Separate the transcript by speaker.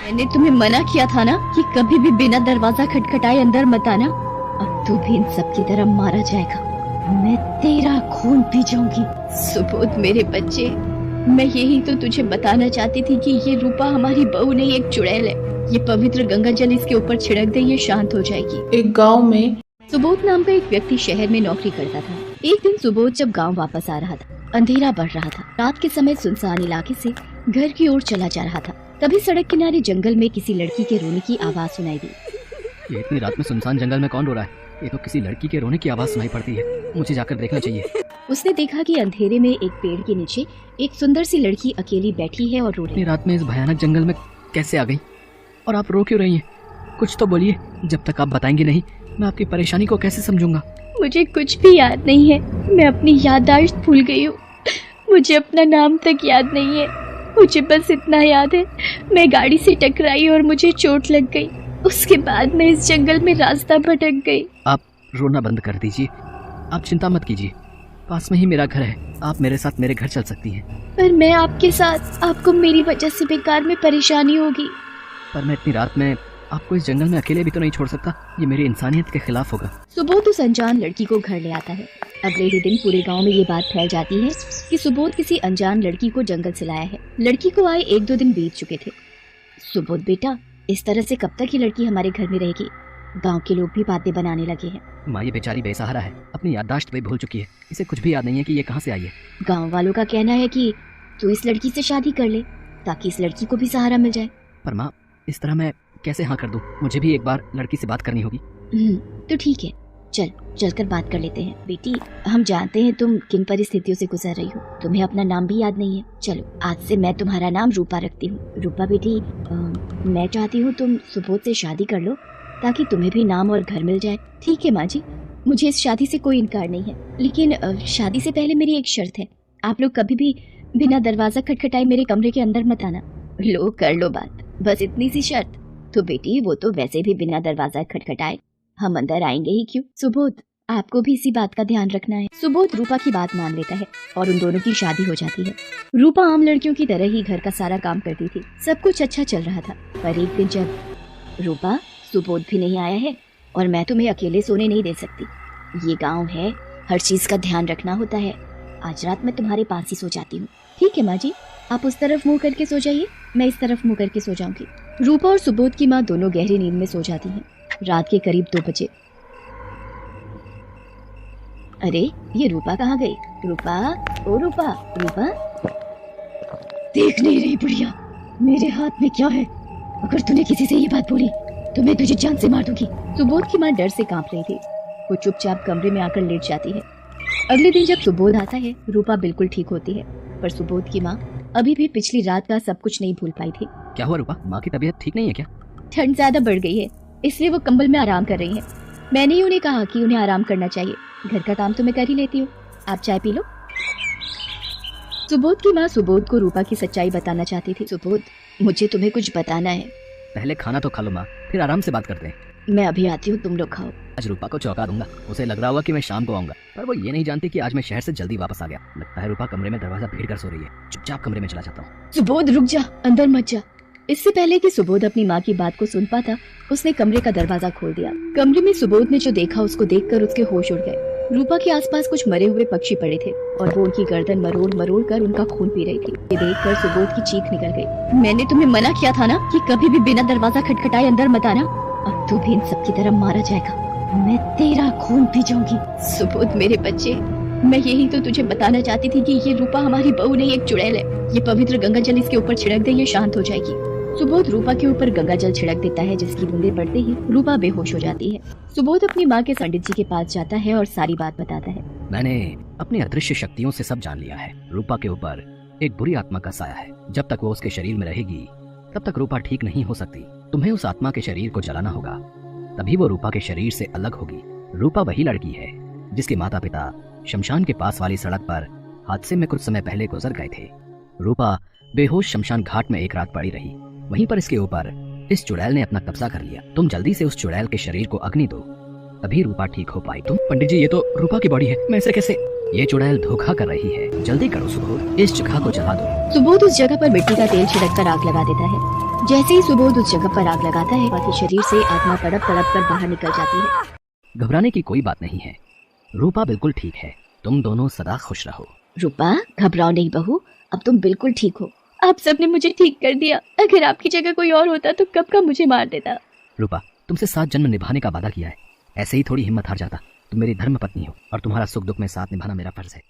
Speaker 1: मैंने तुम्हें मना किया था ना कि कभी भी बिना दरवाजा खटखटाए अंदर मत आना। अब तू भी इन सब की तरह मारा जाएगा। मैं तेरा खून पी जाऊंगी। सुबोध मेरे बच्चे, मैं यही तो तुझे बताना चाहती थी कि ये रूपा हमारी बहू नहीं, एक चुड़ैल है। ये पवित्र गंगा जल इसके ऊपर छिड़क दे, ये शांत हो जाएगी।
Speaker 2: एक गांव में
Speaker 1: सुबोध नाम का एक व्यक्ति शहर में नौकरी करता था। एक दिन सुबोध जब गांव वापस आ रहा था, अंधेरा बढ़ रहा था। रात के समय सुनसान इलाके से घर की ओर चला जा रहा था। तभी सड़क किनारे जंगल में किसी लड़की के रोने की आवाज सुनाई दी।
Speaker 3: ये इतनी रात में सुनसान जंगल में कौन रो रहा है? ये तो किसी लड़की के रोने की आवाज सुनाई पड़ती है। मुझे जाकर देखना चाहिए।
Speaker 1: उसने देखा कि अंधेरे में एक पेड़ के नीचे एक सुंदर सी लड़की अकेली बैठी है और रो रही
Speaker 3: इतनी
Speaker 1: है।
Speaker 3: रात में इस भयानक जंगल में कैसे आ गई? और आप रो क्यों रही हैं? कुछ तो बोलिए। जब तक आप बताएंगे नहीं, मैं आपकी परेशानी को कैसे समझूंगा?
Speaker 1: मुझे कुछ भी याद नहीं है। मैं अपनी याददाश्त भूल गई हूँ। मुझे अपना नाम तक याद नहीं है। मुझे बस इतना याद है, मैं गाड़ी से टकराई और मुझे चोट लग गई। उसके बाद मैं इस जंगल में रास्ता भटक गई।
Speaker 3: आप रोना बंद कर दीजिए। आप चिंता मत कीजिए। पास में ही मेरा घर है। आप मेरे साथ मेरे घर चल सकती हैं।
Speaker 1: पर मैं आपके साथ, आपको मेरी वजह से बेकार में परेशानी होगी।
Speaker 3: पर मैं इतनी रात में आपको इस जंगल में अकेले भी तो नहीं छोड़ सकता। ये मेरी इंसानियत के खिलाफ होगा।
Speaker 1: सुबोध उस अनजान लड़की को घर ले आता है। अगले ही दिन पूरे गांव में ये बात फैल जाती है कि सुबोध किसी अनजान लड़की को जंगल से लाया है। लड़की को आए 1-2 दिन बीत चुके थे। सुबोध बेटा, इस तरह से कब तक ये लड़की हमारे घर में रहेगी? गांव के लोग भी बातें बनाने लगे हैं।
Speaker 3: माँ, ये बेचारी बेसहारा है। अपनी याददाश्त भी भूल चुकी है। इसे कुछ भी याद नहीं है कि ये कहाँ से आई है।
Speaker 1: गांव वालों का कहना है कि तू इस लड़की से शादी कर ले ताकि इस लड़की को भी सहारा मिल जाए।
Speaker 3: पर माँ, इस तरह मैं कैसे हाँ कर दूं? मुझे भी एक बार लड़की से बात करनी होगी।
Speaker 1: तो ठीक है, चलकर बात कर लेते हैं। बेटी, हम जानते हैं तुम किन परिस्थितियों से गुजर रही हो। तुम्हें अपना नाम भी याद नहीं है। चलो, आज से मैं तुम्हारा नाम रूपा रखती हूँ। रूपा बेटी, मैं चाहती हूँ तुम सुबोध से शादी कर लो ताकि तुम्हें भी नाम और घर मिल जाए। ठीक है माँ जी, मुझे इस शादी से कोई इनकार नहीं है, लेकिन शादी से पहले मेरी एक शर्त है। आप लोग कभी भी बिना दरवाजा खटखटाए मेरे कमरे के अंदर मत आना। लो, कर लो बात, बस इतनी सी शर्त। तो बेटी, वो तो वैसे भी बिना दरवाजा खटखटाए हम अंदर आएंगे ही क्यों। सुबोध, आपको भी इसी बात का ध्यान रखना है। सुबोध रूपा की बात मान लेता है और उन दोनों की शादी हो जाती है। रूपा आम लड़कियों की तरह ही घर का सारा काम करती थी। सब कुछ अच्छा चल रहा था। पर एक दिन जब रूपा, सुबोध भी नहीं आया है और मैं तुम्हें अकेले सोने नहीं दे सकती। ये गाँव है, हर चीज का ध्यान रखना होता है। आज रात मैं तुम्हारे पास ही सो जाती हूँ। ठीक है माँ जी, आप उस तरफ मुंह करके सो जाइए, मैं इस तरफ मुंह करके सो जाऊंगी। रूपा और सुबोध की माँ दोनों गहरी नींद में सो जाती हैं। रात के करीब 2 बजे। अरे, ये रूपा कहाँ गई? रूपा, ओ रूपा, रूपा। देख नहीं रही बुढ़िया, मेरे हाथ में क्या है? अगर तूने किसी से ये बात बोली तो मैं तुझे जान से मार दूंगी। सुबोध की माँ डर से कांप रही थी। वो चुपचाप कमरे में आकर लेट जाती है। अगले दिन जब सुबोध आता है, रूपा बिल्कुल ठीक होती है, पर सुबोध की माँ अभी भी पिछली रात का सब कुछ नहीं भूल पाई थी।
Speaker 3: क्या हुआ रूपा? माँ की तबीयत ठीक नहीं है क्या?
Speaker 1: ठंड ज्यादा बढ़ गई है, इसलिए वो कंबल में आराम कर रही हैं। मैंने ही उन्हें कहा कि उन्हें आराम करना चाहिए। घर का काम तो मैं कर ही लेती हूँ, आप चाय पी लो। सुबोध की माँ सुबोध को रूपा की सच्चाई बताना चाहती थी। सुबोध, मुझे तुम्हें कुछ बताना है।
Speaker 3: पहले खाना तो खा लो माँ, फिर आराम से बात करते हैं।
Speaker 1: मैं अभी आती हूँ, तुम लोग खाओ।
Speaker 3: आज रूपा को चौंका दूंगा। उसे लग रहा होगा कि मैं शाम को आऊंगा, पर वो ये नहीं जानती कि आज मैं शहर से जल्दी वापस आ गया। लगता है रूपा कमरे में दरवाजा भीड़ कर सो रही है। चुपचाप कमरे में चला जाता हूँ।
Speaker 1: सुबोध रुक जा, अंदर मत जा। इससे पहले कि सुबोध अपनी माँ की बात को सुन पाता, उसने कमरे का दरवाजा खोल दिया। कमरे में सुबोध ने जो देखा उसको देखकर उसके होश उड़ गए। रूपा के आसपास कुछ मरे हुए पक्षी पड़े थे और वो उनकी गर्दन मरोड़ मरोड़ कर उनका खून पी रही थी। ये देखकर सुबोध की चीख निकल गई। मैंने तुम्हें मना किया था ना कि कभी भी बिना दरवाजा खटखटाए अंदर मत आना। अब तू भी इन सब की तरह मारा जाएगा। मैं तेरा खून पी जाऊंगी। सुबोध मेरे बच्चे, मैं यही तो तुझे बताना चाहती थी कि ये रूपा हमारी बहू नहीं, एक चुड़ैल है। ये पवित्र गंगा जल इसके ऊपर छिड़क दे, ये शांत हो जाएगी। सुबोध रूपा के ऊपर गंगा जल छिड़क देता है, जिसकी बूंदें पड़ते ही रूपा बेहोश हो जाती है। सुबोध अपनी माँ के पंडित जी के पास जाता है और सारी बात बताता है।
Speaker 3: मैंने अपनी अदृश्य शक्तियों से सब जान लिया है। रूपा के ऊपर एक बुरी आत्मा का साया है। जब तक वो उसके शरीर में रहेगी तब तक रूपा ठीक नहीं हो सकती। तुम्हें उस आत्मा के शरीर को जलाना होगा, तभी वो रूपा के शरीर से अलग होगी। रूपा वही लड़की है जिसके माता पिता शमशान के पास वाली सड़क पर हादसे में कुछ समय पहले गुजर गए थे। रूपा बेहोश शमशान घाट में एक रात पड़ी रही। वहीं पर इसके ऊपर इस चुड़ैल ने अपना कब्जा कर लिया। तुम जल्दी से उस चुड़ैल के शरीर को अग्नि दो, तभी रूपा ठीक हो पाई। तुम पंडित जी, ये तो रूपा की बॉडी है, मैं इसे कैसे? ये चुड़ैल धोखा कर रही है। जल्दी करो सुबोध, इस जगह को जला दो।
Speaker 1: सुबोध उस जगह पर मिट्टी का तेल छिड़क कर आग लगा देता है। जैसे ही सुबोध उस जगह पर आग लगाता है, बाकी शरीर से आत्मा तड़प तड़प कर बाहर निकल जाती है।
Speaker 3: घबराने की कोई बात नहीं है, रूपा बिल्कुल ठीक है। तुम दोनों सदा खुश रहो।
Speaker 1: रूपा, घबराओ नहीं बहू, अब तुम बिल्कुल ठीक हो। आप सबने मुझे ठीक कर दिया। अगर आपकी जगह कोई और होता तो कब का मुझे मार देता।
Speaker 3: रूपा, तुमसे 7 जन्म निभाने का वादा किया है, ऐसे ही थोड़ी हिम्मत हार जाता। तुम मेरी धर्म पत्नी हो और तुम्हारा सुख दुख में साथ निभाना मेरा फर्ज है।